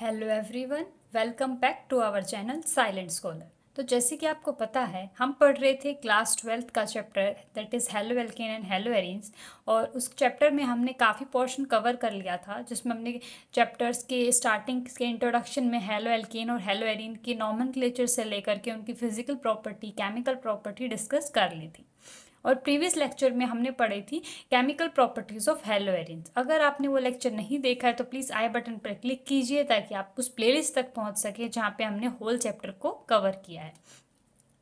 Hello everyone, welcome back to our channel silent scholar. तो जैसे कि आपको पता है, हम पढ़ रहे थे क्लास 12th का chapter that is halo alkane and hello arenes. और उस चैप्टर में हमने काफ़ी पोर्शन कवर कर लिया था, जिसमें हमने चैप्टर्स के स्टार्टिंग के इंट्रोडक्शन में हेलो एल्केन और हेलो एरीन की नॉमेनक्लेचर से लेकर के उनकी physical property, chemical property discuss कर ली थी। और प्रीवियस लेक्चर में हमने पढ़ी थी chemical properties of hello arenes. अगर आपने वो लेक्चर नहीं देखा है तो प्लीज़ आई बटन पर क्लिक कीजिए ताकि आप उस प्लेलिस्ट तक पहुंच सके जहां पे हमने होल चैप्टर को कवर किया है।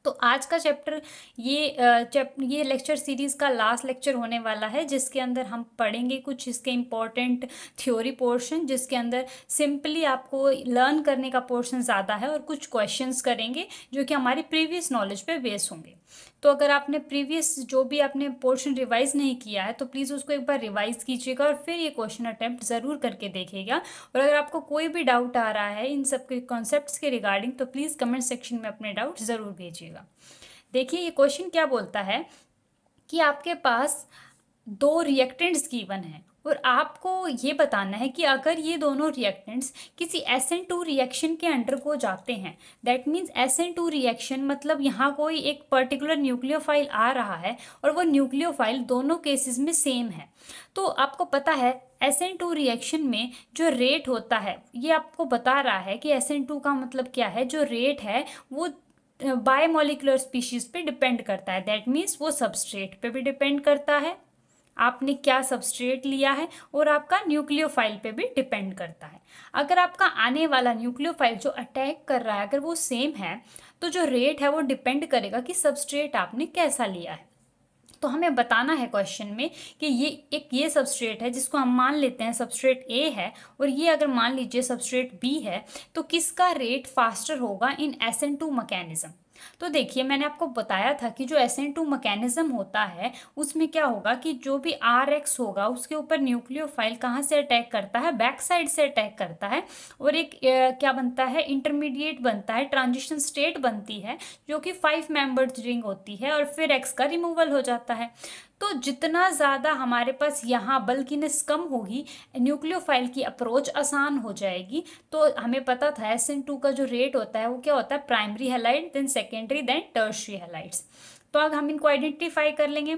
तो आज का चैप्टर ये लेक्चर सीरीज़ का लास्ट लेक्चर होने वाला है, जिसके अंदर हम पढ़ेंगे कुछ इसके इम्पॉर्टेंट थ्योरी पोर्शन, जिसके अंदर सिंपली आपको लर्न करने का पोर्शन ज़्यादा है और कुछ क्वेश्चंस करेंगे जो कि हमारी प्रीवियस नॉलेज पे बेस होंगे। तो अगर आपने प्रीवियस जो भी आपने पोर्शन रिवाइज नहीं किया है तो प्लीज़ उसको एक बार रिवाइज कीजिएगा और फिर ये क्वेश्चन अटेम्प्ट ज़रूर करके देखिएगा। और अगर आपको कोई भी डाउट आ रहा है इन सब के कॉन्सेप्ट्स के रिगार्डिंग तो प्लीज़ कमेंट सेक्शन में अपने डाउट ज़रूर भेजिएगा। देखिए ये क्वेश्चन क्या बोलता है कि आपके पास दो रिएक्टेंट्स गिवन है और आपको ये बताना है कि अगर ये दोनों रिएक्टेंट्स किसी SN2 रिएक्शन के अंडर को जाते हैं, दैट मीन्स SN2 रिएक्शन मतलब यहाँ कोई एक पर्टिकुलर न्यूक्लियोफाइल आ रहा है और वो न्यूक्लियोफाइल दोनों केसेस में सेम है। तो आपको पता है SN2 रिएक्शन में जो रेट होता है, ये आपको बता रहा है कि SN2 का मतलब क्या है। जो रेट है वो बायोमोलिकुलर स्पीशीज पे डिपेंड करता है, दैट मीन्स वो सबस्ट्रेट पे भी डिपेंड करता है, आपने क्या सबस्ट्रेट लिया है, और आपका न्यूक्लियोफाइल पे भी डिपेंड करता है। अगर आपका आने वाला न्यूक्लियोफाइल जो अटैक कर रहा है अगर वो सेम है तो जो रेट है वो डिपेंड करेगा कि सबस्ट्रेट आपने कैसा लिया है। तो हमें बताना है क्वेश्चन में कि ये सबस्ट्रेट है जिसको हम मान लेते हैं सबस्ट्रेट ए है, और ये अगर मान लीजिए सबस्ट्रेट बी है, तो किसका रेट फास्टर होगा इन SN2 मैकेनिज्म। तो देखिए मैंने आपको बताया था कि जो SN2 मैकेनिज्म होता है उसमें क्या होगा कि जो भी RX होगा उसके ऊपर न्यूक्लियोफाइल कहाँ से अटैक करता है, बैक साइड से अटैक करता है, और एक क्या बनता है, इंटरमीडिएट बनता है, ट्रांजिशन स्टेट बनती है जो कि 5 मेंबर्ड रिंग होती है, और फिर X का रिमूवल हो जाता है। तो जितना ज़्यादा हमारे पास यहाँ बल्किनेस कम होगी, न्यूक्लियोफाइल की अप्रोच आसान हो जाएगी। तो हमें पता था SN2 का जो रेट होता है वो क्या होता है, primary halide, then secondary, then tertiary halides. तो अब हम इनको आइडेंटिफाई कर लेंगे।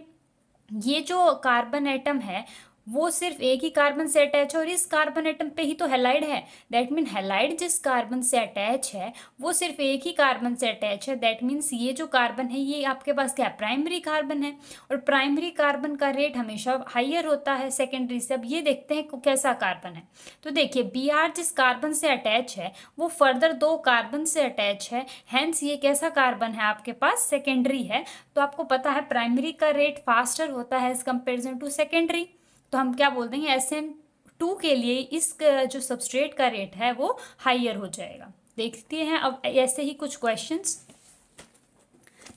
ये जो कार्बन एटम है वो सिर्फ एक ही कार्बन से अटैच है और इस कार्बन एटम पे ही तो हैलाइड है। दैट मीन हैलाइड जिस कार्बन से अटैच है वो सिर्फ एक ही कार्बन से अटैच है। दैट मीन्स ये जो कार्बन है ये आपके पास क्या, प्राइमरी कार्बन है, और प्राइमरी कार्बन का रेट हमेशा हाइयर होता है सेकेंडरी से। अब ये देखते हैं कैसा कार्बन है। तो देखिए Br जिस कार्बन से अटैच है वो फर्दर दो कार्बन से अटैच है, हैंस ये कैसा कार्बन है आपके पास, सेकेंडरी है। तो आपको पता है प्राइमरी का रेट फास्टर होता है एज कंपेरिजन टू सेकेंडरी। तो हम क्या बोल देंगे, SN2 के लिए इस जो सबस्ट्रेट का रेट है वो हाइयर हो जाएगा। देखते हैं अब ऐसे ही कुछ क्वेश्चंस।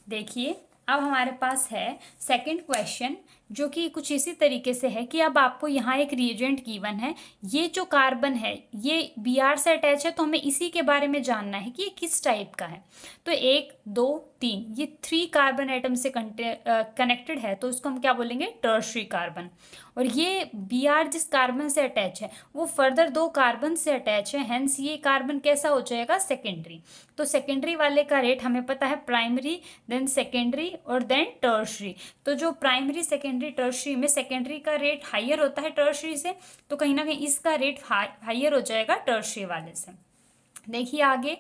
देखिए अब हमारे पास है सेकंड क्वेश्चन, जो कि कुछ इसी तरीके से है कि अब आपको यहाँ एक रिएजेंट गिवन है, ये जो कार्बन है ये Br से अटैच है, तो हमें इसी के बारे में जानना है कि ये किस टाइप का है। तो 1 2 3 ये 3 कार्बन एटम से कनेक्टेड है, तो उसको हम क्या बोलेंगे, टर्शियरी कार्बन। और ये Br जिस कार्बन से अटैच है वो फर्दर दो कार्बन से अटैच है, हेंस ये कार्बन कैसा हो जाएगा, सेकेंडरी। तो सेकेंडरी वाले का रेट हमें पता है प्राइमरी, देन सेकेंडरी और देन टर्शियरी। तो जो प्राइमरी सेकेंडरी टर्शियरी में सेकेंडरी का रेट हाइयर होता है टर्शियरी से, तो कहीं ना कहीं इसका रेट हाइयर हो जाएगा टर्शियरी वाले से। देखिए आगे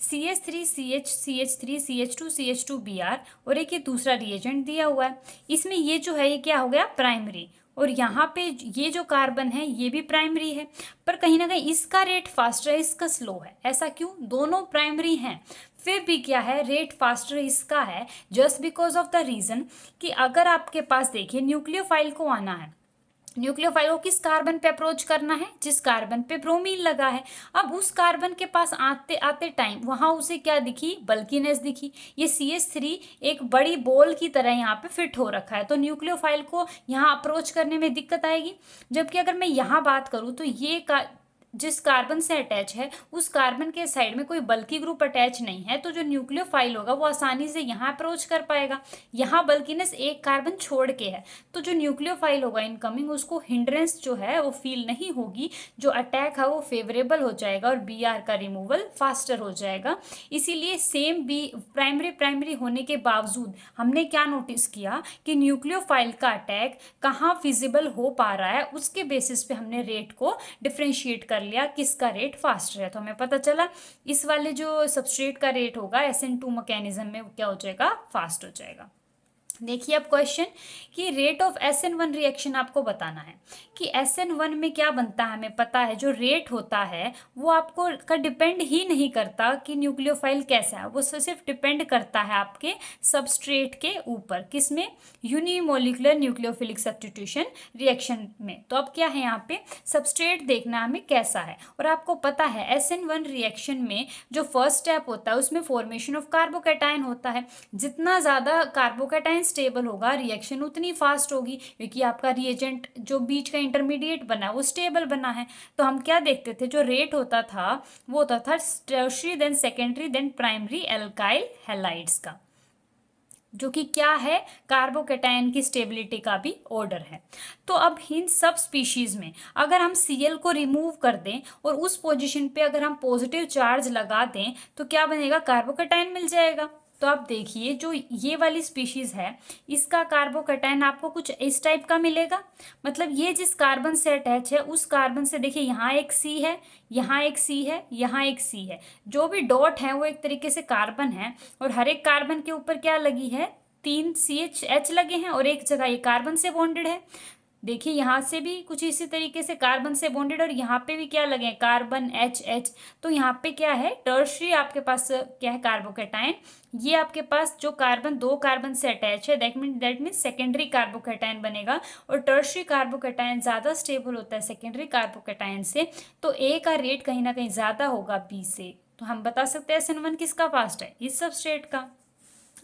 CH3CH CH3 CH2 CH2 Br, और एक ये दूसरा रिएजेंट दिया हुआ है। इसमें ये जो है ये क्या हो गया, प्राइमरी, और यहाँ पे ये जो कार्बन है ये भी प्राइमरी है, पर कहीं ना कहीं इसका रेट फास्टर है इसका स्लो है। ऐसा क्यों, दोनों प्राइमरी हैं फिर भी क्या है, रेट फास्टर इसका है, just because of the reason कि अगर आपके पास देखिए न्यूक्लियोफाइल को आना है, न्यूक्लियोफाइल को किस कार्बन पे अप्रोच करना है, जिस कार्बन पे ब्रोमीन लगा है। अब उस कार्बन के पास आते आते टाइम वहां उसे क्या दिखी, बल्कीनेस दिखी। ये CH3 एक बड़ी बॉल की तरह यहाँ पे फिट हो रखा है, तो न्यूक्लियोफाइल को यहाँ अप्रोच करने में दिक्कत आएगी। जबकि अगर मैं यहाँ बात करूँ तो ये जिस कार्बन से अटैच है उस कार्बन के साइड में कोई बल्की ग्रुप अटैच नहीं है, तो जो न्यूक्लियोफाइल होगा वो आसानी से यहाँ अप्रोच कर पाएगा। यहाँ बल्कीनेस एक कार्बन छोड़ के है, तो जो न्यूक्लियोफाइल होगा इनकमिंग, उसको हिंड्रेंस जो है वो फील नहीं होगी, जो अटैक है वो फेवरेबल हो जाएगा और Br का रिमूवल फास्टर हो जाएगा। इसीलिए सेम बी प्राइमरी होने के बावजूद हमने क्या नोटिस किया कि न्यूक्लियोफाइल का अटैक कहाँ फिजिबल हो पा रहा है, उसके बेसिस पे हमने रेट को डिफ्रेंशिएट कर लिया, किसका रेट फास्टर है। तो हमें पता चला इस वाले जो सबस्ट्रेट का रेट होगा SN2 मैकेनिज्म में वो क्या हो जाएगा, फास्ट हो जाएगा। देखिए अब क्वेश्चन कि रेट ऑफ SN1 रिएक्शन आपको बताना है कि SN1 में क्या बनता है। हमें पता है जो रेट होता है वो आपको का डिपेंड ही नहीं करता कि न्यूक्लियोफाइल कैसा है, वो सिर्फ डिपेंड करता है आपके सबस्ट्रेट के ऊपर, किसमें, यूनिमोलिकुलर न्यूक्लियोफिलिक सब्स्टिट्यूशन रिएक्शन में। तो अब क्या है, यहाँ पे सबस्ट्रेट देखना हमें कैसा है। और आपको पता है SN1 रिएक्शन में जो फर्स्ट स्टेप होता है उसमें फॉर्मेशन ऑफ कार्बोकैटायन होता है। जितना ज़्यादा कार्बोकैटायन स्टेबल होगा रिएक्शन उतनी फास्ट होगी, क्योंकि आपका रिएजेंट जो बीच का इंटरमीडिएट बना वो स्टेबल बना है। तो हम क्या देखते थे, जो रेट होता था वो होता था tertiary then secondary then primary alkyl halides का, जो कि क्या है, कार्बोकैटायन की स्टेबिलिटी का भी ऑर्डर है। तो अब इन सब स्पीशीज में अगर हम Cl को रिमूव कर दें और उस पोजीशन पे अगर हम पॉजिटिव चार्ज लगा दें तो क्या बनेगा, कार्बोकैटायन मिल जाएगा। तो आप देखिए जो ये वाली स्पीशीज है इसका कार्बोकैटायन आपको कुछ इस टाइप का मिलेगा। मतलब ये जिस कार्बन से अटैच है उस कार्बन से देखिए यहाँ एक C है, यहाँ एक C है, यहाँ एक C है, जो भी डॉट है वो एक तरीके से कार्बन है और हर एक कार्बन के ऊपर क्या लगी है, 3 CH लगे हैं और एक जगह ये कार्बन से बॉन्डेड है। देखिए यहाँ से भी कुछ इसी तरीके से कार्बन से बॉन्डेड और यहाँ पे भी क्या लगे हैं, कार्बन H। तो यहाँ पे क्या है, टर्शियरी आपके पास क्या है, कार्बोकैटायन। ये आपके पास जो कार्बन दो कार्बन से अटैच है दैट मीन सेकेंडरी कार्बोकैटायन बनेगा। और टर्शियरी कार्बोकैटायन ज़्यादा स्टेबल होता है सेकेंडरी कार्बोकैटायन से, तो A का रेट कहीं ना कहीं ज़्यादा होगा B से। तो हम बता सकते हैं SN1 किसका फास्ट है, इस सबस्ट्रेट का।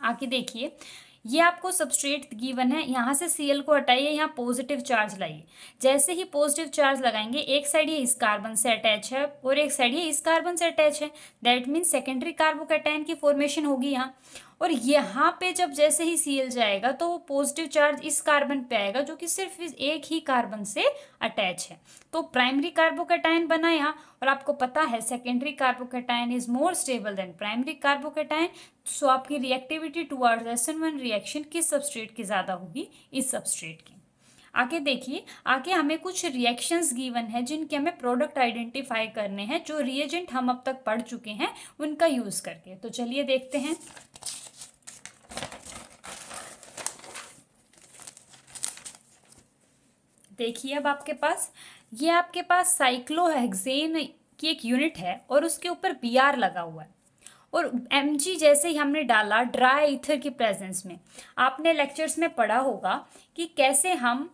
आगे देखिए ये आपको सबस्ट्रेट गिवन है, यहाँ से Cl को हटाइए, यहाँ पॉजिटिव चार्ज लाइए। जैसे ही पॉजिटिव चार्ज लगाएंगे एक साइड ये इस कार्बन से अटैच है और एक साइड ये इस कार्बन से अटैच है, दैट मीन्स सेकेंडरी कार्बोकैटायन की फॉर्मेशन होगी यहाँ। और यहाँ पे जब जैसे ही Cl जाएगा तो वो पॉजिटिव चार्ज इस कार्बन पे आएगा जो कि सिर्फ इस एक ही कार्बन से अटैच है, तो प्राइमरी कार्बोकैटायन बना यहाँ। और आपको पता है secondary carbocation is more stable than primary carbocation. So आपकी रिएक्टिविटी टुवर्ड्स SN1 रिएक्शन किस सबस्ट्रेट की ज़्यादा होगी, इस सबस्ट्रेट की। आगे देखिए, आगे हमें कुछ रिएक्शंस गिवन है जिनके हमें प्रोडक्ट आइडेंटिफाई करने हैं, जो रिएजेंट हम अब तक पढ़ चुके हैं उनका यूज़ करके। तो चलिए देखते हैं। देखिए अब आपके पास साइक्लोहेक्सेन की एक यूनिट है और उसके ऊपर Br लगा हुआ है और Mg जैसे ही हमने डाला ड्राई ईथर की प्रेजेंस में। आपने लेक्चर्स में पढ़ा होगा कि कैसे हम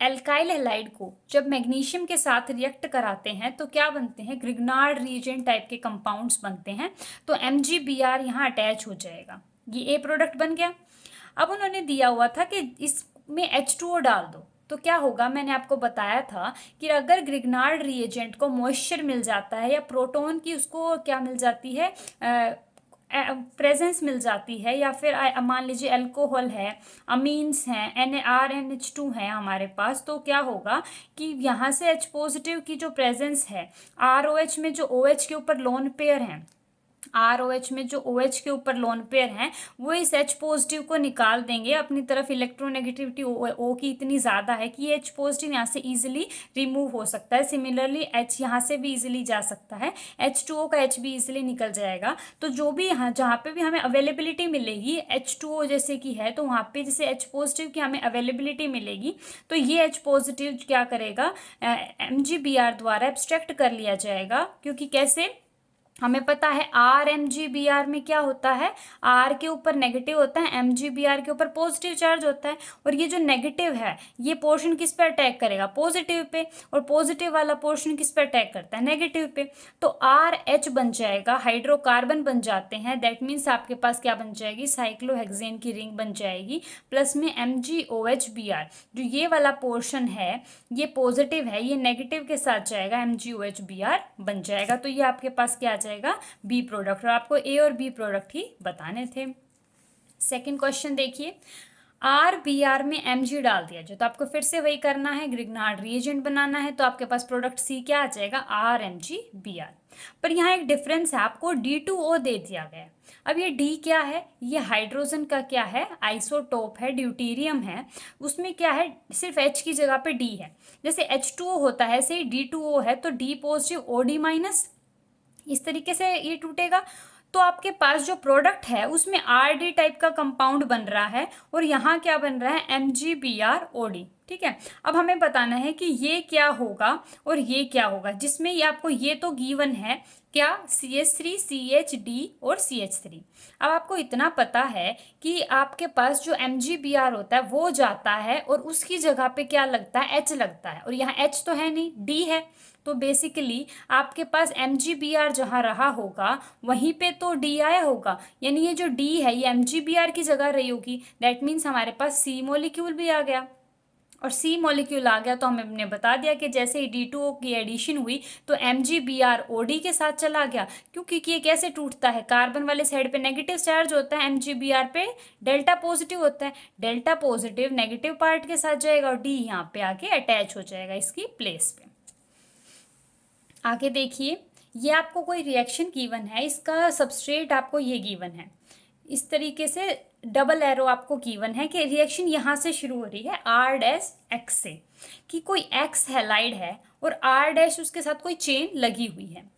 एल्काइल हैलाइड को जब मैग्नीशियम के साथ रिएक्ट कराते हैं तो क्या बनते हैं, ग्रिग्नार्ड रिएजेंट टाइप के कंपाउंड्स बनते हैं। तो MgBr यहाँ अटैच हो जाएगा, ये A प्रोडक्ट बन गया। अब उन्होंने दिया हुआ था कि इसमें H2O डाल दो, तो क्या होगा, मैंने आपको बताया था कि अगर ग्रिग्नार्ड रिएजेंट को मॉइस्चर मिल जाता है या प्रोटॉन की उसको क्या मिल जाती है, प्रेजेंस मिल जाती है, या फिर मान लीजिए अल्कोहल है, अमीन्स हैं, NaRNH2 है हमारे पास, तो क्या होगा कि यहाँ से H पॉजिटिव की जो प्रेजेंस है, ROH में जो OH के ऊपर लोन पेयर हैं, ROH में जो OH के ऊपर लोन पेयर हैं वो इस H पॉजिटिव को निकाल देंगे अपनी तरफ। इलेक्ट्रोनेगेटिविटी O की इतनी ज़्यादा है कि ये H पॉजिटिव यहाँ से इजीली रिमूव हो सकता है। सिमिलरली H यहाँ से भी इजीली जा सकता है, H2O का H भी इजीली निकल जाएगा। तो जो भी यहाँ जहाँ पे भी हमें अवेलेबिलिटी मिलेगी H2O जैसे कि है, तो वहाँ पे जैसे H पॉजिटिव की हमें अवेलेबिलिटी मिलेगी तो ये H पॉजिटिव क्या करेगा, MgBr द्वारा एब्स्ट्रैक्ट कर लिया जाएगा। क्योंकि कैसे, हमें पता है RMGBr में क्या होता है, R के ऊपर नेगेटिव होता है, MGBr के ऊपर पॉजिटिव चार्ज होता है। और ये जो नेगेटिव है ये पोर्शन किस पे अटैक करेगा, पॉजिटिव पे, और पॉजिटिव वाला पोर्शन किस पे अटैक करता है, नेगेटिव पे। तो RH बन जाएगा, हाइड्रोकार्बन बन जाते हैं। दैट मीन्स आपके पास क्या बन जाएगी, साइक्लोहेक्सेन की रिंग बन जाएगी। प्लस में MgOHBr, जो ये वाला पोर्शन है ये पॉजिटिव है, ये नेगेटिव के साथ जाएगा, MgOHBr बन जाएगा। तो ये आपके पास क्या आ जाएगा, बी प्रोडक्ट। और आपको ए और बी प्रोडक्ट ही बताने थे। सेकंड क्वेश्चन देखिए, RBr में Mg डाल दिया जो, तो आपको फिर से वही करना है, ग्रिग्नार्ड रिएजेंट बनाना है। तो आपके पास प्रोडक्ट सी क्या आ जाएगा, RMgBr। पर यहाँ एक डिफरेंस है, आपको D2O दे दिया गया है। अब ये D क्या है, ये हाइड्रोजन का क्या है, आइसोटोप है, ड्यूटेरियम है। उसमें क्या है, सिर्फ H की जगह पे D है। जैसे H2O होता है ऐसे ही D2O है, तो D पॉजिटिव OD माइनस, इस तरीके से ये टूटेगा। तो आपके पास जो प्रोडक्ट है उसमें RD टाइप का कंपाउंड बन रहा है, और यहाँ क्या बन रहा है, MgBrOD। ठीक है, अब हमें बताना है कि ये क्या होगा और ये क्या होगा, जिसमें ये आपको, ये तो गिवन है क्या, CH3 CHD और CH3। अब आपको इतना पता है कि आपके पास जो MgBr होता है वो जाता है और उसकी जगह पे क्या लगता है, H लगता है, और यहाँ H तो है नहीं, D है। तो बेसिकली आपके पास MgBr जहाँ रहा होगा वहीं पे तो D आया होगा, यानी ये जो D है ये MgBr की जगह रही होगी। दैट मीन्स हमारे पास C मॉलिक्यूल भी आ गया, और C मॉलिक्यूल आ गया तो हमने बता दिया कि जैसे ही D2O की एडिशन हुई तो MgBrOD के साथ चला गया। क्योंकि ये कैसे टूटता है, कार्बन वाले साइड पे नेगेटिव चार्ज होता है, MgBr पे डेल्टा पॉजिटिव होता है, डेल्टा पॉजिटिव नेगेटिव पार्ट के साथ जाएगा और D यहाँ पे आके अटैच हो जाएगा इसकी प्लेस पे। आगे देखिए, ये आपको कोई रिएक्शन गिवन है, इसका सबस्ट्रेट आपको ये गिवन है, इस तरीके से डबल एरो आपको गिवन है कि रिएक्शन यहाँ से शुरू हो रही है R' X से, कि कोई X हैलाइड है और R' उसके साथ कोई चेन लगी हुई है।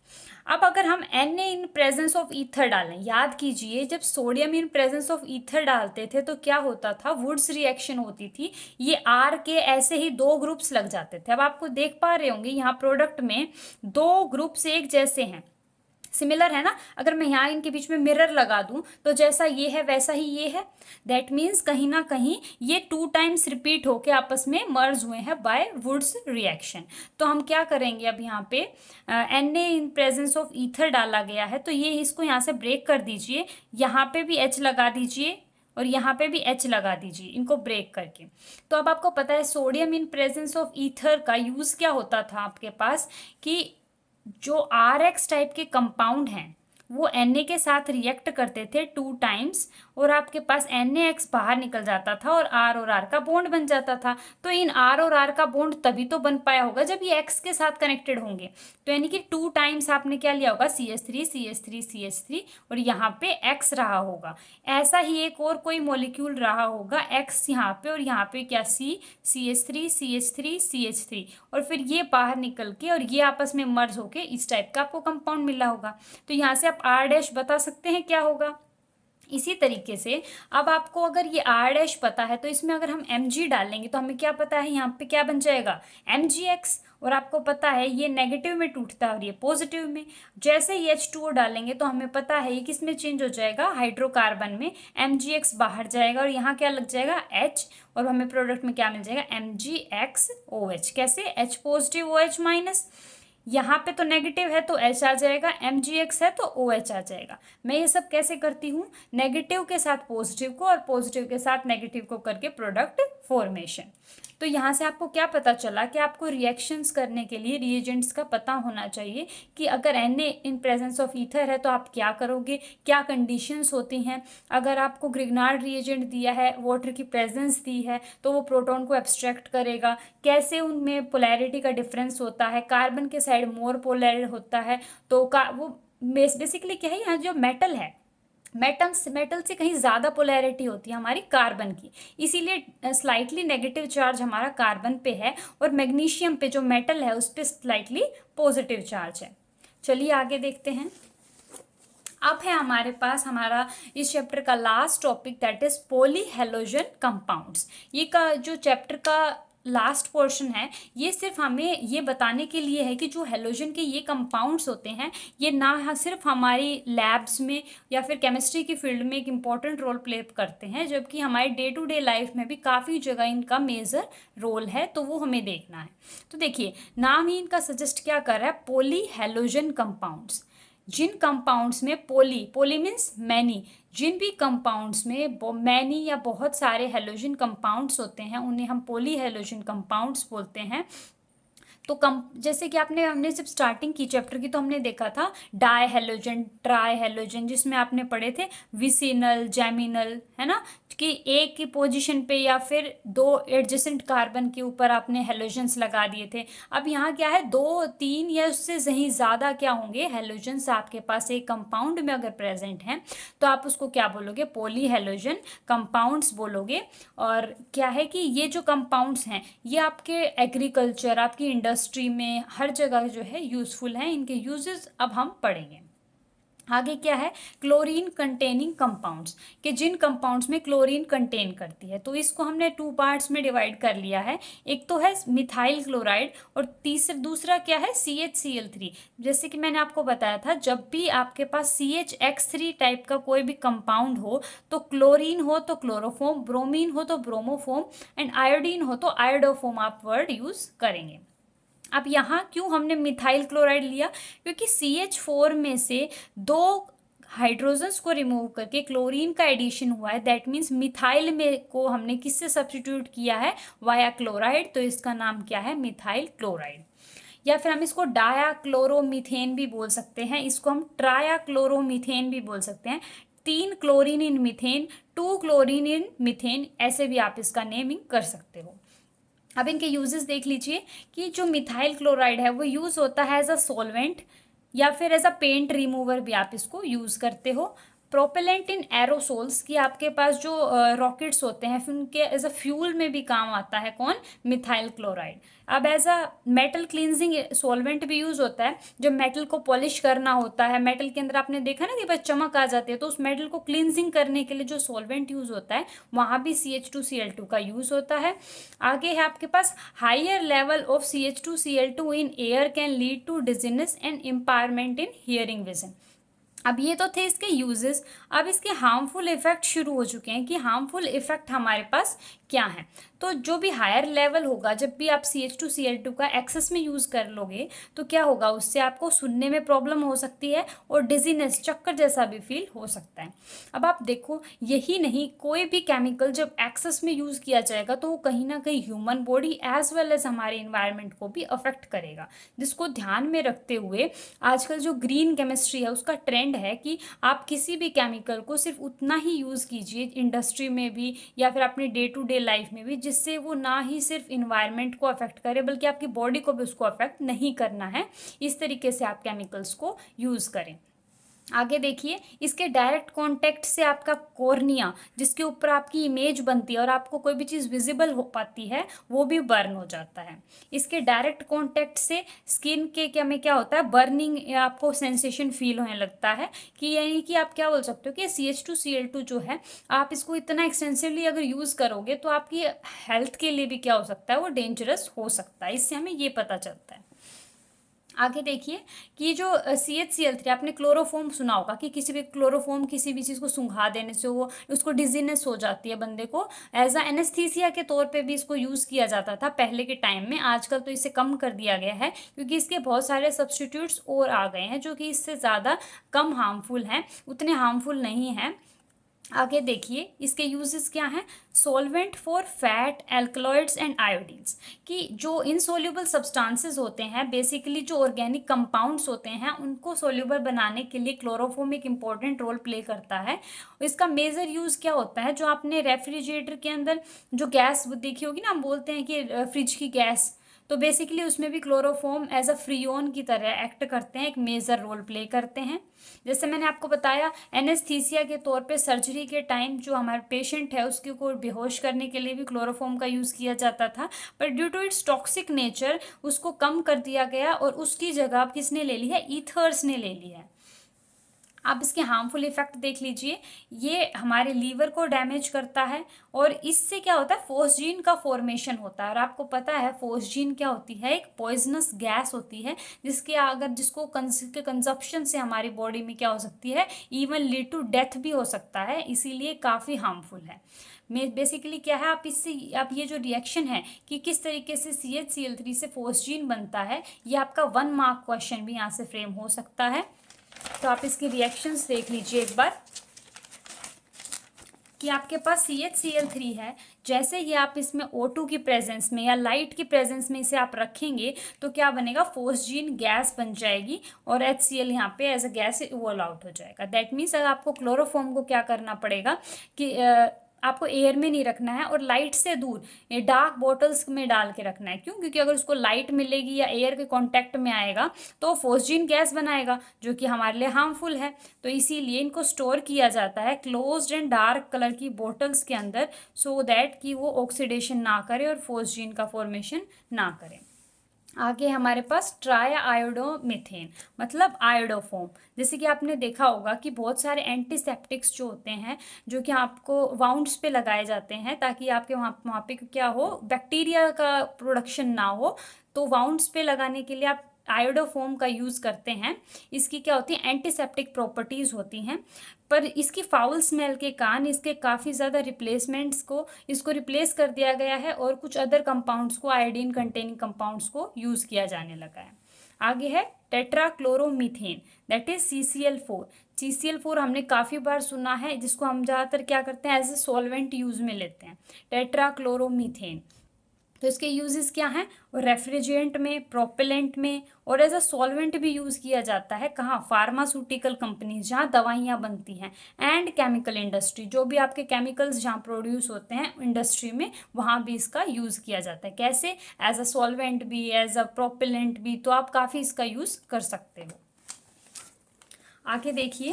अब अगर हम Na in presence of ether डालें, याद कीजिए जब sodium in presence of ether डालते थे तो क्या होता था, वुड्स रिएक्शन होती थी, ये R के ऐसे ही दो ग्रुप्स लग जाते थे। अब आपको देख पा रहे होंगे यहाँ प्रोडक्ट में दो ग्रुप्स एक जैसे हैं, सिमिलर है ना। अगर मैं यहाँ इनके बीच में मिरर लगा दूं तो जैसा ये है वैसा ही ये है। दैट मीन्स कहीं ना कहीं ये 2 टाइम्स रिपीट होके आपस में मर्ज हुए हैं बाय वुड्स रिएक्शन। तो हम क्या करेंगे, अब यहाँ पे Na in presence of ether डाला गया है तो ये इसको यहाँ से ब्रेक कर दीजिए, यहाँ पे भी H लगा दीजिए और यहाँ पे भी H लगा दीजिए, इनको ब्रेक करके। तो अब आपको पता है sodium in presence of ether का यूज क्या होता था आपके पास, कि जो RX टाइप के कंपाउंड हैं वो Na के साथ रिएक्ट करते थे 2 टाइम्स, और आपके पास NaX बाहर निकल जाता था और R और R का बॉन्ड बन जाता था। तो इन R और R का बॉन्ड तभी तो बन पाया होगा जब ये X के साथ कनेक्टेड होंगे। तो यानी कि 2 टाइम्स आपने क्या लिया होगा, CH3 CH3 CH3, और यहाँ पे X रहा होगा। ऐसा ही एक और कोई मॉलिक्यूल रहा होगा X यहाँ पे, और यहाँ पे क्या C, CH3 CH3 CH3, और फिर ये बाहर निकल के और ये आपस में मर्ज होके इस टाइप का आपको कंपाउंड मिला होगा। तो यहाँ से आप R' बता सकते हैं क्या होगा। इसी तरीके से अब आपको अगर ये R' पता है तो इसमें अगर हम Mg डालेंगे तो हमें क्या पता है, यहाँ पे क्या बन जाएगा, MgX। और आपको पता है ये नेगेटिव में टूटता है और ये पॉजिटिव में। जैसे ही H2O डालेंगे तो हमें पता है ये किस में चेंज हो जाएगा, हाइड्रोकार्बन में। MgX बाहर जाएगा और यहाँ क्या लग जाएगा, H, और हमें प्रोडक्ट में क्या मिल जाएगा, MgXOH। कैसे, H पॉजिटिव OH माइनस, यहाँ पे तो नेगेटिव है तो H आ जाएगा, MgX है तो OH आ जाएगा। मैं ये सब कैसे करती हूँ, नेगेटिव के साथ पॉजिटिव को और पॉजिटिव के साथ नेगेटिव को करके प्रोडक्ट फॉर्मेशन। तो यहाँ से आपको क्या पता चला कि आपको रिएक्शंस करने के लिए रिएजेंट्स का पता होना चाहिए कि अगर Na in presence of ether है तो आप क्या करोगे, क्या कंडीशंस होती हैं। अगर आपको ग्रिग्नार्ड रिएजेंट दिया है, वाटर की प्रेजेंस दी है, तो वो प्रोटॉन को एब्स्ट्रैक्ट करेगा, कैसे उनमें पोलैरिटी का डिफरेंस होता है, कार्बन के साइड मोर पोलर होता है। तो वो बेसिकली क्या है, यहाँ जो मेटल है, मेटल से कहीं ज़्यादा पोलैरिटी होती है हमारी कार्बन की, इसीलिए स्लाइटली नेगेटिव चार्ज हमारा कार्बन पे है, और मैग्नीशियम पे जो मेटल है उस पर स्लाइटली पॉजिटिव चार्ज है। चलिए आगे देखते हैं। अब है हमारे पास हमारा इस चैप्टर का last topic, that is polyhalogen compounds. ये का जो चैप्टर का लास्ट पोर्शन है ये सिर्फ हमें ये बताने के लिए है कि जो हेलोजन के ये कंपाउंड्स होते हैं ये ना सिर्फ हमारी लैब्स में या फिर केमिस्ट्री की फील्ड में एक इम्पॉर्टेंट रोल प्ले करते हैं, जबकि हमारे डे टू डे लाइफ में भी काफ़ी जगह इनका मेजर रोल है, तो वो हमें देखना है। तो देखिए नाम ही इनका सजेस्ट क्या कर रहा है, पॉली हेलोजन कंपाउंड्स। जिन कंपाउंड्स में पॉली मीन्स मैनी, जिन भी कंपाउंड्स में मैनी या बहुत सारे हेलोजन कंपाउंड्स होते हैं उन्हें हम पॉली हेलोजन कंपाउंड्स बोलते हैं। तो जैसे कि हमने जब स्टार्टिंग की चैप्टर की तो हमने देखा था डाई हेलोजन, ट्राई हेलोजन, जिसमें आपने पढ़े थे विसिनल, जेमिनल, है ना, कि एक की पोजीशन पे या फिर दो एडजेसेंट कार्बन के ऊपर आपने हेलोजन्स लगा दिए थे। अब यहाँ क्या है, 2, 3 या उससे कहीं ज़्यादा क्या होंगे हेलोजन्स आपके पास एक कंपाउंड में अगर प्रेजेंट हैं तो आप उसको क्या बोलोगे, पॉली हेलोजन कंपाउंड्स बोलोगे। और क्या है कि ये जो कंपाउंड्स हैं ये आपके एग्रीकल्चर, आपकी इंडस्ट्री में हर जगह जो है यूज़फुल हैं। इनके यूजेस अब हम पढ़ेंगे। आगे क्या है, क्लोरीन कंटेनिंग कंपाउंड्स, कि जिन कंपाउंड्स में क्लोरीन कंटेन करती है, तो इसको हमने 2 पार्ट्स में डिवाइड कर लिया है। एक तो है मिथाइल क्लोराइड और दूसरा क्या है CHCl3। जैसे कि मैंने आपको बताया था जब भी आपके पास CHX3 टाइप का कोई भी कंपाउंड हो तो क्लोरीन हो तो क्लोरोफॉर्म, ब्रोमीन हो तो ब्रोमोफॉर्म एंड आयोडीन हो तो आयोडोफॉर्म आप वर्ड यूज़ करेंगे। अब यहाँ क्यों हमने मिथाइल क्लोराइड लिया, क्योंकि CH4 में से 2 हाइड्रोजन्स को रिमूव करके क्लोरीन का एडिशन हुआ है। दैट मीन्स मिथाइल में को हमने किससे सब्स्टिट्यूट किया है, वाया क्लोराइड, तो इसका नाम क्या है, मिथाइल क्लोराइड। या फिर हम इसको डाया क्लोरोमीथेन भी बोल सकते हैं, इसको हम ट्राया क्लोरोमीथेन भी बोल सकते हैं। 3 क्लोरीन इन मीथेन, 2 क्लोरीन इन मीथेन, ऐसे भी आप इसका नेमिंग कर सकते हो। अब इनके यूजेस देख लीजिए कि जो मिथाइल क्लोराइड है वो यूज़ होता है एज अ सॉल्वेंट या फिर एज अ पेंट रिमूवर भी आप इसको यूज़ करते हो। प्रोपेलेंट इन एरोसोल्स, की आपके पास जो रॉकेट्स होते हैं फिर उनके एज अ फ्यूल में भी काम आता है कौन, मिथाइल क्लोराइड। अब as a metal cleansing solvent भी यूज़ होता है, जब मेटल को पॉलिश करना होता है, मेटल के अंदर आपने देखा ना कि बस चमक आ जाती है, तो उस मेटल को क्लींजिंग करने के लिए जो सॉल्वेंट यूज़ होता है वहाँ भी CH2Cl2 का यूज़ होता है। आगे है आपके पास higher level of CH2Cl2 in air can lead to dizziness and impairment in hearing vision. अब ये तो थे इसके यूजेस, अब इसके हार्मफुल इफेक्ट शुरू हो चुके हैं कि हार्मफुल इफेक्ट हमारे पास क्या है। तो जो भी हायर लेवल होगा, जब भी आप CH2Cl2 का एक्सेस में यूज़ कर लोगे तो क्या होगा, उससे आपको सुनने में प्रॉब्लम हो सकती है और डिजीनेस, चक्कर जैसा भी फील हो सकता है। अब आप देखो यही नहीं, कोई भी केमिकल जब एक्सेस में यूज़ किया जाएगा तो वो कहीं ना कहीं human body as well as हमारे इन्वायरमेंट को भी अफेक्ट करेगा, जिसको ध्यान में रखते हुए आजकल जो ग्रीन केमिस्ट्री है उसका ट्रेंड है कि आप किसी भी केमिकल को सिर्फ उतना ही यूज़ कीजिए इंडस्ट्री में भी या फिर अपने डे टू डे लाइफ में भी, जिससे वो ना ही सिर्फ इन्वायरमेंट को अफेक्ट करे बल्कि आपकी बॉडी को भी उसको अफेक्ट नहीं करना है। इस तरीके से आप केमिकल्स को यूज़ करें। आगे देखिए, इसके डायरेक्ट कांटेक्ट से आपका कॉर्निया, जिसके ऊपर आपकी इमेज बनती है और आपको कोई भी चीज़ विजिबल हो पाती है, वो भी बर्न हो जाता है। इसके डायरेक्ट कांटेक्ट से स्किन के क्या में क्या होता है, बर्निंग, आपको सेंसेशन फील होने लगता है, कि यानी कि आप क्या बोल सकते हो कि CH2Cl2 जो है आप इसको इतना एक्सटेंसिवली अगर यूज़ करोगे तो आपकी हेल्थ के लिए भी क्या हो सकता है, वो डेंजरस हो सकता है। इससे हमें ये पता चलता है। आगे देखिए कि जो CHCl3, आपने क्लोरोफॉर्म सुना होगा कि किसी भी क्लोरोफॉर्म किसी भी चीज़ को सुंघा देने से वो उसको डिजीनेस हो जाती है बंदे को, एज अ एनेस्थीसिया के तौर पे भी इसको यूज़ किया जाता था पहले के टाइम में। आजकल तो इसे कम कर दिया गया है क्योंकि इसके बहुत सारे सब्स्टिट्यूट्स और आ गए हैं जो कि इससे ज़्यादा कम हार्मफुल हैं, उतने हार्मफुल नहीं हैं। आगे देखिए इसके यूजेस क्या हैं, solvent for fat, alkaloids and आयोडीन्स, कि जो इनसोल्यूबल सब्सटेंसेस होते हैं, बेसिकली जो ऑर्गेनिक कंपाउंड्स होते हैं उनको सोल्यूबल बनाने के लिए क्लोरोफॉर्म एक इंपॉर्टेंट रोल प्ले करता है। इसका मेजर यूज़ क्या होता है, जो आपने रेफ्रिजरेटर के अंदर जो गैस देखी होगी ना, हम बोलते हैं कि फ्रिज की गैस, तो बेसिकली उसमें भी क्लोरोफॉर्म एज अ फ्रीओन की तरह एक्ट करते हैं, एक मेजर रोल प्ले करते हैं। जैसे मैंने आपको बताया एनेस्थीसिया के तौर पे सर्जरी के टाइम जो हमारे पेशेंट है उसके को बेहोश करने के लिए भी क्लोरोफॉर्म का यूज़ किया जाता था, पर due to its toxic nature उसको कम कर दिया गया और उसकी जगह अब किसने ले ली है, ईथर्स ने ले ली है। आप इसके हार्मफुल इफेक्ट देख लीजिए। ये हमारे लीवर को डैमेज करता है और इससे क्या होता है, फोस्जीन का फॉर्मेशन होता है। और आपको पता है फोस्जीन क्या होती है, एक पॉइजनस गैस होती है जिसको कंजप्शन से हमारी बॉडी में क्या हो सकती है, इवन लीड टू डेथ भी हो सकता है, इसीलिए काफ़ी हार्मफुल है। में बेसिकली क्या है, आप ये जो रिएक्शन है कि किस तरीके से CHCl3 से फोस्जीन बनता है, ये आपका 1 मार्क क्वेश्चन भी यहाँ से फ्रेम हो सकता है। तो आप इसकी रिएक्शंस देख लीजिए एक बार कि आपके पास CHCl3 है, जैसे ही आप इसमें O2 की प्रेजेंस में या लाइट की प्रेजेंस में इसे आप रखेंगे तो क्या बनेगा, फोस्जीन गैस बन जाएगी और HCl यहाँ पे as a gas evolve out हो जाएगा। दैट मीन्स अगर आपको क्लोरोफॉर्म को क्या करना पड़ेगा कि आपको एयर में नहीं रखना है और लाइट से दूर डार्क बॉटल्स में डाल के रखना है। क्यों? क्योंकि अगर उसको लाइट मिलेगी या एयर के कांटेक्ट में आएगा तो फोस्जीन गैस बनाएगा जो कि हमारे लिए हार्मफुल है। तो इसीलिए इनको स्टोर किया जाता है क्लोज्ड एंड डार्क कलर की बॉटल्स के अंदर, सो दैट कि वो ऑक्सीडेशन ना करे और फोस्जीन का फॉर्मेशन ना करे। आगे हमारे पास ट्राई आयोडोमीथेन मतलब आयोडोफोम। जैसे कि आपने देखा होगा कि बहुत सारे एंटीसेप्टिक्स जो होते हैं जो कि आपको वाउंड्स पे लगाए जाते हैं ताकि आपके वहाँ पे क्या हो, बैक्टीरिया का प्रोडक्शन ना हो। तो वाउंड्स पे लगाने के लिए आप आयोडोफोम का यूज़ करते हैं। इसकी क्या होती है, एंटीसेप्टिक प्रॉपर्टीज़ होती हैं, पर इसकी फाउल स्मेल के कारण इसके काफ़ी ज़्यादा इसको रिप्लेस कर दिया गया है और कुछ अदर कंपाउंड्स को, आयोडीन कंटेनिंग कंपाउंड्स को यूज़ किया जाने लगा है। आगे है टेट्राक्लोरोमीथेन दैट इज CCl4। CCl4 हमने काफ़ी बार सुना है, जिसको हम ज़्यादातर क्या करते हैं, एज ए सॉल्वेंट यूज़ में लेते हैं टेट्राक्लोरोमीथेन। तो इसके यूजेस क्या हैं, रेफ्रिजरेंट में, प्रोपेलेंट में और एज अ सॉल्वेंट भी यूज़ किया जाता है। कहाँ, फार्मास्यूटिकल कंपनीज जहाँ दवाइयाँ बनती हैं, एंड केमिकल इंडस्ट्री, जो भी आपके केमिकल्स जहाँ प्रोड्यूस होते हैं इंडस्ट्री में, वहाँ भी इसका यूज़ किया जाता है। कैसे, एज अ सॉल्वेंट भी, एज अ प्रोपेलेंट भी, तो आप काफ़ी इसका यूज़ कर सकते हो। आगे देखिए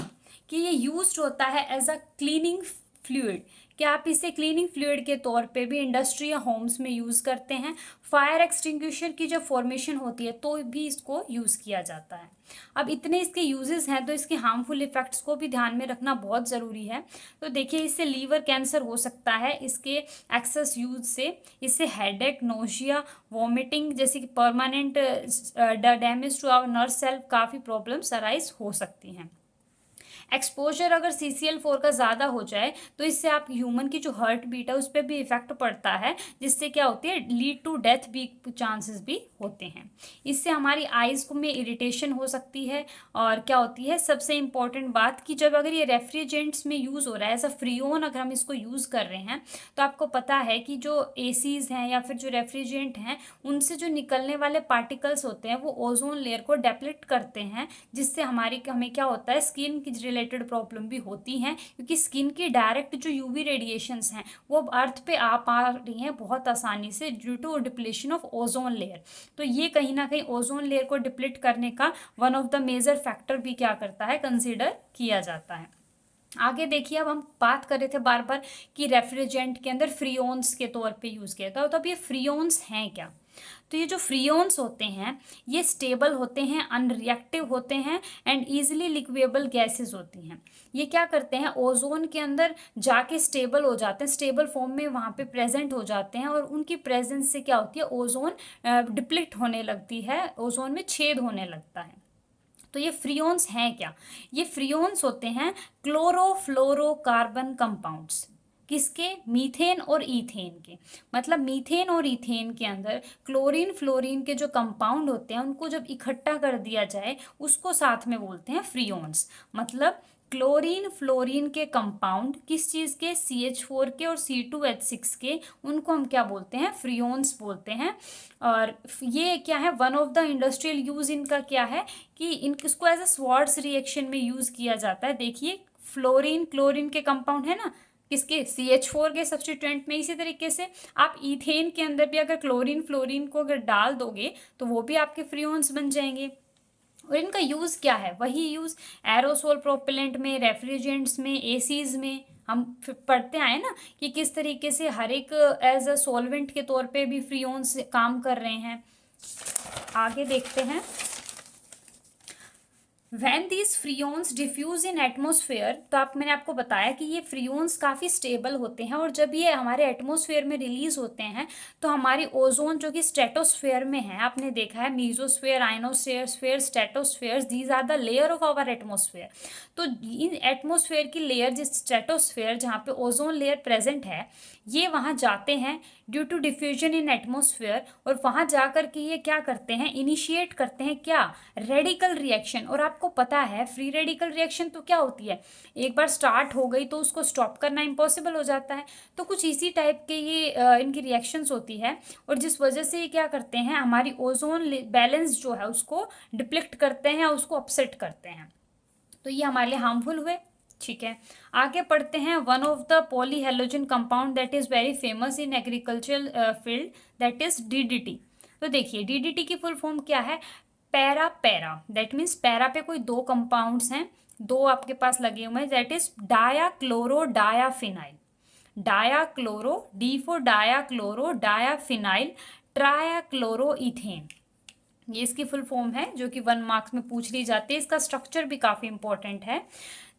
कि ये यूज्ड होता है एज अ क्लीनिंग फ्लूइड। क्या आप इसे क्लीनिंग फ्लूइड के तौर पे भी इंडस्ट्री या होम्स में यूज़ करते हैं। फायर एक्सटिंग्विशर की जब फॉर्मेशन होती है तो भी इसको यूज़ किया जाता है। अब इतने इसके यूजेस हैं तो इसके हार्मफुल इफेक्ट्स को भी ध्यान में रखना बहुत ज़रूरी है। तो देखिए, इससे लीवर कैंसर हो सकता है इसके एक्सेस यूज से। इससे हेडेक, नोशिया, वॉमिटिंग जैसे कि permanent damage to our nerve cell, काफ़ी प्रॉब्लम्स अराइज हो सकती हैं। एक्सपोजर अगर CCl4 का ज़्यादा हो जाए तो इससे आप ह्यूमन की जो हार्ट बीट है उस पर भी इफेक्ट पड़ता है, जिससे क्या होती है, लीड टू डेथ भी चांसेस भी होते हैं। इससे हमारी आइज़ में इरिटेशन हो सकती है। और क्या होती है, सबसे इम्पॉर्टेंट बात कि जब अगर ये रेफ्रिजरेंट्स में यूज़ हो रहा है एज अ फ्रीओन, अगर हम इसको यूज़ कर रहे हैं तो आपको पता है कि जो ACs हैं या फिर जो रेफ्रिजरेंट हैं उनसे जो निकलने वाले पार्टिकल्स होते हैं वो ओजोन लेयर को डेप्लेट करते हैं, जिससे हमें क्या होता है, स्किन की रिलेटेड प्रॉब्लम भी होती हैं, क्योंकि स्किन की डायरेक्ट जो UV रेडिएशंस हैं वो अर्थ पे आ पा रही हैं बहुत आसानी से due to depletion of ozone layer. तो ये कहीं ना कहीं ओजोन लेयर को डिप्लीट करने का one of the major factor भी क्या करता है, कंसिडर किया जाता है। आगे देखिए, अब हम बात कर रहे थे बार बार कि रेफ्रिजरेंट के अंदर फ्रीओन्स के तौर पे यूज़ किया था। तो अब ये फ्रीओन्स हैं क्या? तो ये जो फ्रीओन्स होते हैं ये स्टेबल होते हैं, अनरिएक्टिव होते हैं एंड ईजिली लिक्वेबल गैसेस होती हैं। ये क्या करते हैं, ओजोन के अंदर जाके स्टेबल हो जाते हैं, स्टेबल फॉर्म में वहाँ पे प्रेजेंट हो जाते हैं और उनकी प्रेजेंस से क्या होती है, ओजोन डिप्लीट होने लगती है, ओजोन में छेद होने लगता है। तो ये फ्रीओन्स हैं क्या? ये फ्रीओन्स होते हैं क्लोरोफ्लोरोकार्बन कंपाउंड्स। किसके? मीथेन और ईथेन के। मतलब मीथेन और ईथेन के अंदर क्लोरीन फ्लोरीन के जो कंपाउंड होते हैं उनको जब इकट्ठा कर दिया जाए उसको साथ में बोलते हैं फ्रीओन्स। मतलब क्लोरीन फ्लोरीन के कंपाउंड किस चीज़ के? CH4 के और C2H6 के, उनको हम क्या बोलते हैं? फ्रीओन्स बोलते हैं। और ये क्या है, one of the industrial use इनका क्या है कि इसको एज अ स्वार्ट्स रिएक्शन में यूज किया जाता है। देखिए, फ्लोरीन क्लोरीन के कंपाउंड है ना, किसके? CH4 के सब्स्टिट्यूएंट में। इसी तरीके से आप ईथेन के अंदर भी अगर क्लोरीन फ्लोरीन को अगर डाल दोगे तो वो भी आपके फ्रीओन्स बन जाएंगे। और इनका यूज़ क्या है? वही यूज़ एरोसोल प्रोपेलेंट में, रेफ्रिजरेंट्स में, ACs में हम पढ़ते आए ना कि किस तरीके से हर एक एज अ सॉल्वेंट के तौर पे भी फ्रीओन्स काम कर रहे हैं। आगे देखते हैं, when these freons diffuse in atmosphere, तो मैंने आपको बताया कि ये फ्रियोन्स काफ़ी स्टेबल होते हैं और जब ये हमारे एटमोसफेयर में रिलीज होते हैं तो हमारी ओजोन जो कि स्ट्रेटोस्फेयर में है, आपने देखा है mesosphere, ionosphere, stratosphere, these are the layer of our atmosphere. तो इन एटमोसफेयर की लेयर, जिस स्ट्रेटोस्फेयर जहाँ पे ओजोन लेयर प्रेजेंट है, ये वहाँ जाते हैं due to diffusion in atmosphere, और वहाँ जा कर के ये क्या करते हैं, इनिशिएट करते हैं क्या, रेडिकल रिएक्शन। और आपको पता है फ्री रेडिकल रिएक्शन तो क्या होती है, एक बार स्टार्ट हो गई तो उसको स्टॉप करना इम्पॉसिबल हो जाता है। तो कुछ इसी टाइप के ये इनकी रिएक्शंस होती है, और जिस वजह से ये क्या करते हैं, हमारी ओजोन बैलेंस जो है उसको डिप्लेक्ट करते हैं, उसको अपसेट करते हैं। तो ये हमारे लिए हार्मफुल हुए। ठीक है, आगे पढ़ते हैं। One of the polyhalogen compound that is very famous in agriculture field, that is DDT. तो देखिए डीडीटी की फुल फॉर्म क्या है, para para, that means para पे कोई दो कंपाउंड्स हैं, दो आपके पास लगे हुए हैं, that is dichloro diphenyl, dichloro, D for dichloro diphenyl trichloro ethane, ये इसकी फुल फॉर्म है जो कि 1 मार्क्स में पूछ ली जाती है। इसका स्ट्रक्चर भी काफ़ी इंपॉर्टेंट है,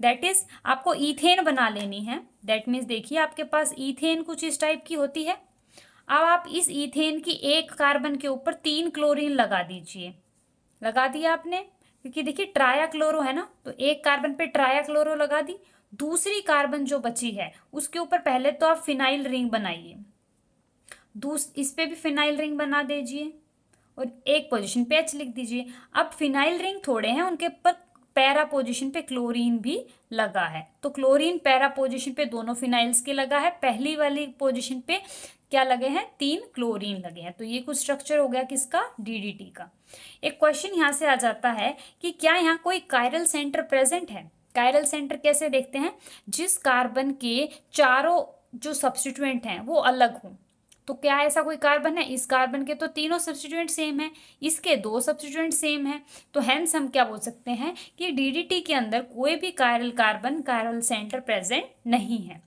दैट इज आपको ईथेन बना लेनी है। दैट मीन्स देखिए आपके पास ईथेन कुछ इस टाइप की होती है। अब आप इस ईथेन की एक कार्बन के ऊपर 3 क्लोरीन लगा दीजिए, लगा दिया आपने, क्योंकि देखिए ट्रायाक्लोरो है ना, तो एक कार्बन पे ट्रायाक्लोरो लगा दी, दूसरी कार्बन जो बची है उसके ऊपर पहले तो आप फिनाइल रिंग बनाइए, इस पे भी फिनाइल रिंग बना दीजिए और एक पोजीशन पे एच लिख दीजिए। अब फिनाइल रिंग थोड़े हैं, उनके ऊपर पैरा पोजीशन पे क्लोरीन भी लगा है, तो क्लोरीन पैरा पोजीशन पे दोनों फिनाइल्स के लगा है, पहली वाली पोजीशन पे क्या लगे हैं, 3 क्लोरीन लगे हैं। तो ये कुछ स्ट्रक्चर हो गया किसका, डीडीटी का। एक क्वेश्चन यहाँ से आ जाता है कि क्या यहाँ कोई कायरल सेंटर प्रेजेंट है। कायरल सेंटर कैसे देखते हैं, जिस कार्बन के चारों जो सब्स्टिट्यूएंट हैं वो अलग हों। तो क्या ऐसा कोई कार्बन है, इस कार्बन के तो तीनों सब्स्टिट्यूएंट सेम है, इसके 2 सब्स्टिट्यूएंट सेम है, तो हेंस हम क्या बोल सकते हैं कि डीडीटी के अंदर कोई भी chiral carbon, chiral centre present नहीं है।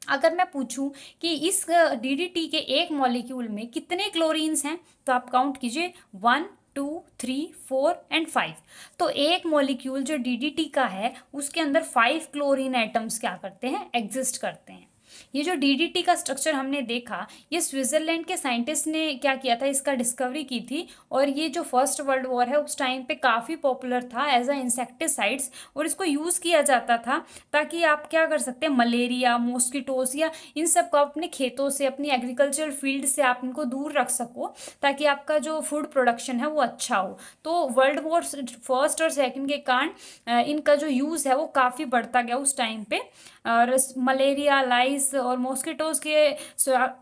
अगर मैं पूछूं कि इस डीडीटी के एक मॉलिक्यूल में कितने क्लोरीन्स हैं, तो आप काउंट कीजिए 1 2 3 4 एंड 5। तो एक मॉलिक्यूल जो डीडीटी का है उसके अंदर 5 क्लोरीन एटम्स क्या करते हैं, एग्जिस्ट करते हैं। ये जो डीडीटी का स्ट्रक्चर हमने देखा, ये स्विट्जरलैंड के साइंटिस्ट ने क्या किया था, इसका डिस्कवरी की थी, और ये जो फर्स्ट वर्ल्ड वॉर है उस टाइम पे काफ़ी पॉपुलर था एज अ इंसेक्टिसाइड्स, और इसको यूज़ किया जाता था ताकि आप क्या कर सकते हैं, मलेरिया, मॉस्किटोस या इन सब को अपने खेतों से, अपनी एग्रीकल्चर फील्ड से आप इनको दूर रख सको, ताकि आपका जो फूड प्रोडक्शन है वो अच्छा हो। तो वर्ल्ड वॉर फर्स्ट और सेकेंड के कारण इनका जो यूज़ है वो काफ़ी बढ़ता गया उस टाइम पे, और मलेरिया, लाइस और मॉस्किटोज के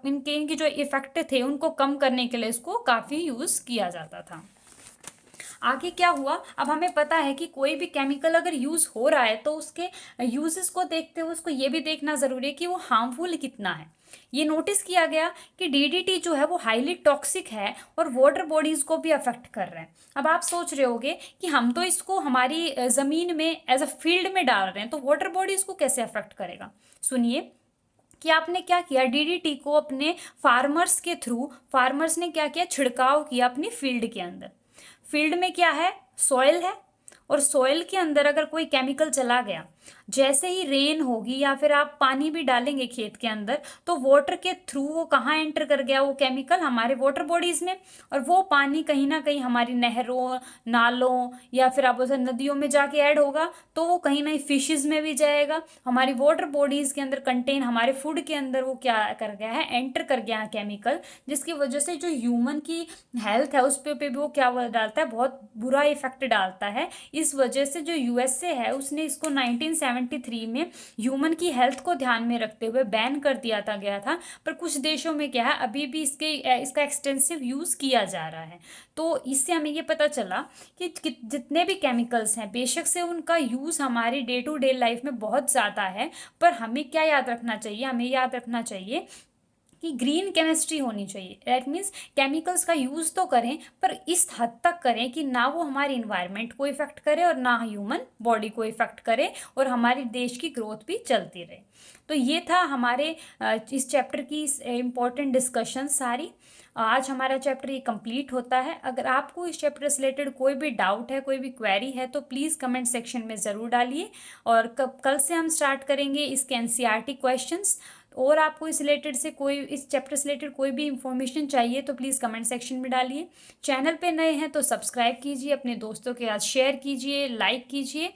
इनके जो इफेक्ट थे उनको कम करने के लिए इसको काफ़ी यूज़ किया जाता था। आगे क्या हुआ, अब हमें पता है कि कोई भी केमिकल अगर यूज़ हो रहा है तो उसके यूजेस को देखते हुए उसको ये भी देखना ज़रूरी है कि वो हार्मफुल कितना है। ये नोटिस किया गया कि डीडीटी जो है वो हाईली टॉक्सिक है और वाटर बॉडीज़ को भी अफेक्ट कर रहे हैं। अब आप सोच रहे होगे कि हम तो इसको हमारी ज़मीन में एज अ फील्ड में डाल रहे हैं, तो वाटर बॉडीज़ को कैसे अफेक्ट करेगा। सुनिए कि आपने क्या किया, डीडीटी को अपने फार्मर्स के थ्रू, फार्मर्स ने क्या किया, छिड़काव किया अपनी फील्ड के अंदर। फील्ड में क्या है, सॉइल है, और सॉइल के अंदर अगर कोई केमिकल चला गया, जैसे ही रेन होगी या फिर आप पानी भी डालेंगे खेत के अंदर, तो वाटर के थ्रू वो कहाँ एंटर कर गया, वो केमिकल हमारे वाटर बॉडीज़ में, और वो पानी कहीं ना कहीं हमारी नहरों, नालों या फिर आप उसे नदियों में जाके ऐड होगा, तो वो कहीं ना फिशेज में भी जाएगा, हमारी वाटर बॉडीज़ के अंदर कंटेन, हमारे फूड के अंदर वो क्या कर गया है, एंटर कर गया है केमिकल, जिसकी वजह से जो ह्यूमन की हेल्थ है उस पे भी वो क्या डालता है, बहुत बुरा इफेक्ट डालता है। इस वजह से जो यूएसए है उसने इसको 1973 में ह्यूमन की हेल्थ को ध्यान में रखते हुए बैन कर दिया गया था, पर कुछ देशों में क्या है अभी भी इसका एक्सटेंसिव यूज़ किया जा रहा है। तो इससे हमें ये पता चला कि जितने भी केमिकल्स हैं बेशक से उनका यूज़ हमारी डे टू डे लाइफ में बहुत ज़्यादा है, पर हमें क्या याद रखना चाहिए, हमें याद रखना चाहिए कि ग्रीन केमिस्ट्री होनी चाहिए। दैट मीन्स केमिकल्स का यूज़ तो करें पर इस हद तक करें कि ना वो हमारे इन्वायरमेंट को इफेक्ट करे और ना ह्यूमन बॉडी को इफेक्ट करे, और हमारे देश की ग्रोथ भी चलती रहे। तो ये था हमारे इस चैप्टर की इम्पॉर्टेंट डिस्कशन सारी। आज हमारा चैप्टर ये कंप्लीट होता है। अगर आपको इस चैप्टर से रिलेटेड कोई भी डाउट है, कोई भी क्वेरी है, तो प्लीज़ कमेंट सेक्शन में ज़रूर डालिए। और कल से हम स्टार्ट करेंगे इसके एनसीईआरटी क्वेश्चंस। और आपको इस रिलेटेड से कोई इस चैप्टर से रिलेटेड कोई भी इंफॉर्मेशन चाहिए तो प्लीज़ कमेंट सेक्शन में डालिए। चैनल पे नए हैं तो सब्सक्राइब कीजिए, अपने दोस्तों के साथ शेयर कीजिए, लाइक कीजिए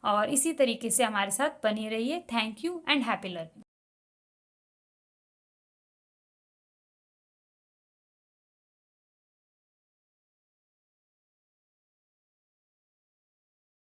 और इसी तरीके से हमारे साथ बने रहिए। Thank you and happy learning.